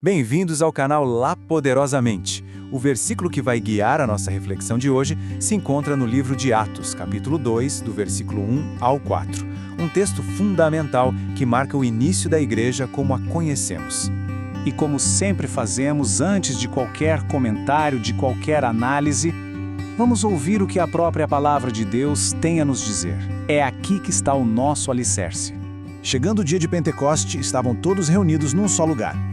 Bem-vindos ao canal Lá Poderosamente. O versículo que vai guiar a nossa reflexão de hoje se encontra no livro de Atos, capítulo 2, do versículo 1 ao 4. Um texto fundamental que marca o início da igreja como a conhecemos. E como sempre fazemos antes de qualquer comentário, de qualquer análise, vamos ouvir o que a própria palavra de Deus tem a nos dizer. É aqui que está o nosso alicerce. Chegando o dia de Pentecoste, estavam todos reunidos num só lugar.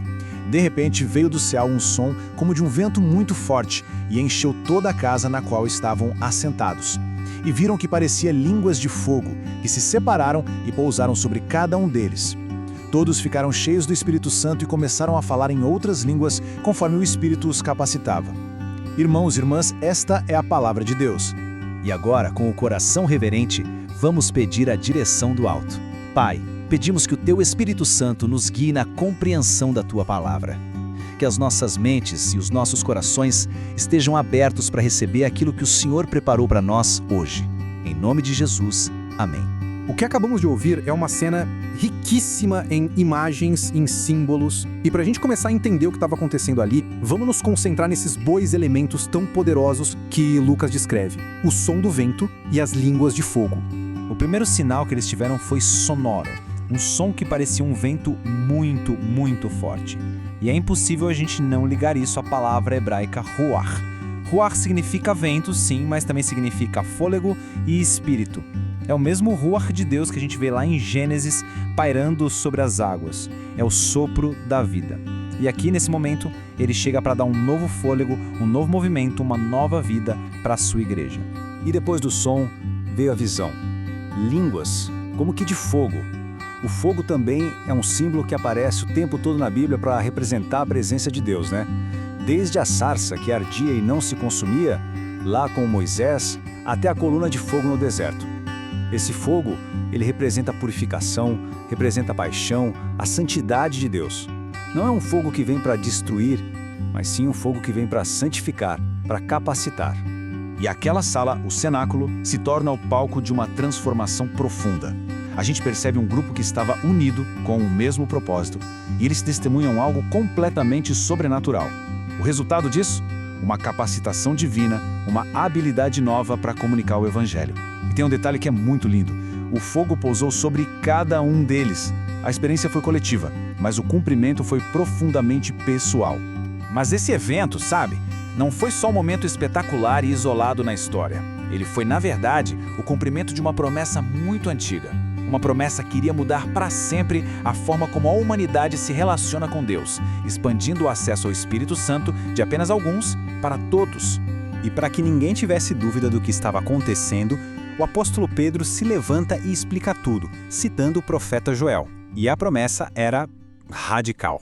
De repente veio do céu um som como de um vento muito forte e encheu toda a casa na qual estavam assentados. E viram que parecia línguas de fogo, que se separaram e pousaram sobre cada um deles. Todos ficaram cheios do Espírito Santo e começaram a falar em outras línguas, conforme o Espírito os capacitava. Irmãos e irmãs, esta é a palavra de Deus. E agora, com o coração reverente, vamos pedir a direção do alto. Pai, pedimos que o Teu Espírito Santo nos guie na compreensão da Tua palavra. Que as nossas mentes e os nossos corações estejam abertos para receber aquilo que o Senhor preparou para nós hoje. Em nome de Jesus, amém. O que acabamos de ouvir é uma cena riquíssima em imagens, em símbolos. E para a gente começar a entender o que estava acontecendo ali, vamos nos concentrar nesses dois elementos tão poderosos que Lucas descreve: o som do vento e as línguas de fogo. O primeiro sinal que eles tiveram foi sonoro. Um som que parecia um vento muito forte. E é impossível a gente não ligar isso à palavra hebraica ruach. Ruach significa vento, sim, mas também significa fôlego e espírito. É o mesmo ruach de Deus que a gente vê lá em Gênesis pairando sobre as águas. É o sopro da vida. E aqui, nesse momento, ele chega para dar um novo fôlego, um novo movimento, uma nova vida para a sua igreja. E depois do som, veio a visão. Línguas, como que de fogo. O fogo também é um símbolo que aparece o tempo todo na Bíblia para representar a presença de Deus, né? Desde a sarça que ardia e não se consumia, lá com Moisés, até a coluna de fogo no deserto. Esse fogo, ele representa a purificação, representa a paixão, a santidade de Deus. Não é um fogo que vem para destruir, mas sim um fogo que vem para santificar, para capacitar. E aquela sala, o cenáculo, se torna o palco de uma transformação profunda. A gente percebe um grupo que estava unido com o mesmo propósito, e eles testemunham algo completamente sobrenatural. O resultado disso? Uma capacitação divina, uma habilidade nova para comunicar o Evangelho. E tem um detalhe que é muito lindo: o fogo pousou sobre cada um deles. A experiência foi coletiva, mas o cumprimento foi profundamente pessoal. Mas esse evento, sabe, não foi só um momento espetacular e isolado na história. Ele foi, na verdade, o cumprimento de uma promessa muito antiga. Uma promessa que iria mudar para sempre a forma como a humanidade se relaciona com Deus, expandindo o acesso ao Espírito Santo de apenas alguns para todos. E para que ninguém tivesse dúvida do que estava acontecendo, o apóstolo Pedro se levanta e explica tudo, citando o profeta Joel. E a promessa era radical.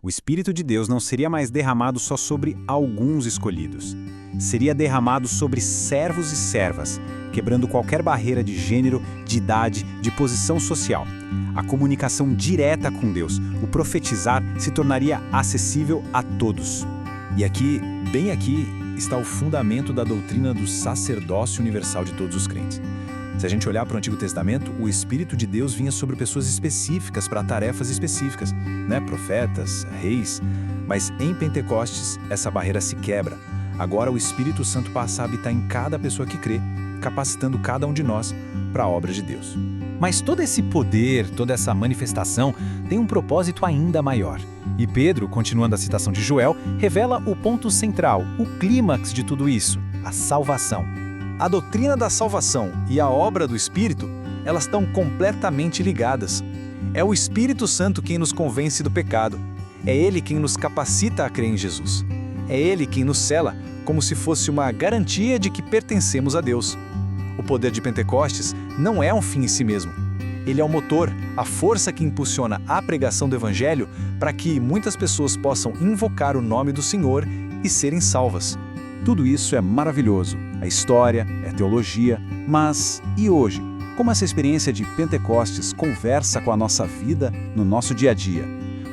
O Espírito de Deus não seria mais derramado só sobre alguns escolhidos. Seria derramado sobre servos e servas, quebrando qualquer barreira de gênero, de idade, de posição social. A comunicação direta com Deus, o profetizar, se tornaria acessível a todos. E aqui, bem aqui, está o fundamento da doutrina do sacerdócio universal de todos os crentes. Se a gente olhar para o Antigo Testamento, o Espírito de Deus vinha sobre pessoas específicas para tarefas específicas, né? Profetas, reis. Mas em Pentecostes, essa barreira se quebra. Agora o Espírito Santo passa a habitar em cada pessoa que crê, capacitando cada um de nós para a obra de Deus. Mas todo esse poder, toda essa manifestação tem um propósito ainda maior. E Pedro, continuando a citação de Joel, revela o ponto central, o clímax de tudo isso: a salvação. A doutrina da salvação e a obra do Espírito, elas estão completamente ligadas. É o Espírito Santo quem nos convence do pecado. É Ele quem nos capacita a crer em Jesus. É Ele quem nos sela, como se fosse uma garantia de que pertencemos a Deus. O poder de Pentecostes não é um fim em si mesmo. Ele é o motor, a força que impulsiona a pregação do Evangelho para que muitas pessoas possam invocar o nome do Senhor e serem salvas. Tudo isso é maravilhoso. A história, é teologia, mas e hoje? Como essa experiência de Pentecostes conversa com a nossa vida no nosso dia a dia?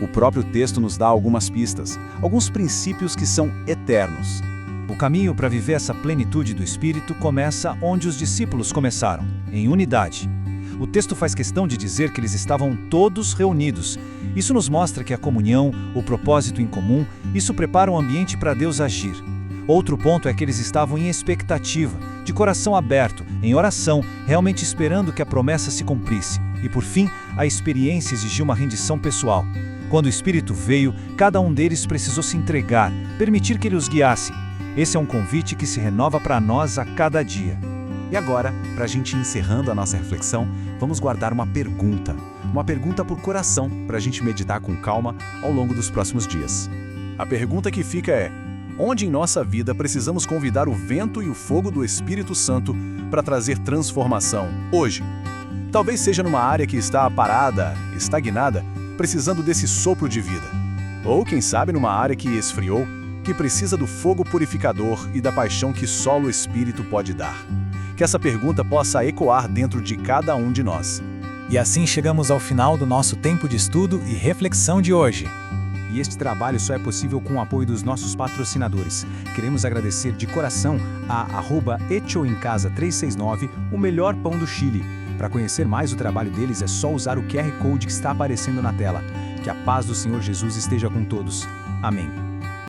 O próprio texto nos dá algumas pistas, alguns princípios que são eternos. O caminho para viver essa plenitude do Espírito começa onde os discípulos começaram, em unidade. O texto faz questão de dizer que eles estavam todos reunidos. Isso nos mostra que a comunhão, o propósito em comum, isso prepara um ambiente para Deus agir. Outro ponto é que eles estavam em expectativa, de coração aberto, em oração, realmente esperando que a promessa se cumprisse. E por fim, a experiência exigiu uma rendição pessoal. Quando o Espírito veio, cada um deles precisou se entregar, permitir que ele os guiasse. Esse é um convite que se renova para nós a cada dia. E agora, para a gente ir encerrando a nossa reflexão, vamos guardar uma pergunta por coração, para a gente meditar com calma ao longo dos próximos dias. A pergunta que fica é: onde em nossa vida precisamos convidar o vento e o fogo do Espírito Santo para trazer transformação hoje? Talvez seja numa área que está parada, estagnada, precisando desse sopro de vida. Ou, quem sabe, numa área que esfriou, que precisa do fogo purificador e da paixão que só o Espírito pode dar. Que essa pergunta possa ecoar dentro de cada um de nós. E assim chegamos ao final do nosso tempo de estudo e reflexão de hoje. E este trabalho só é possível com o apoio dos nossos patrocinadores. Queremos agradecer de coração a @echoemcasa369, o melhor pão do Chile. Para conhecer mais o trabalho deles é só usar o QR Code que está aparecendo na tela. Que a paz do Senhor Jesus esteja com todos. Amém.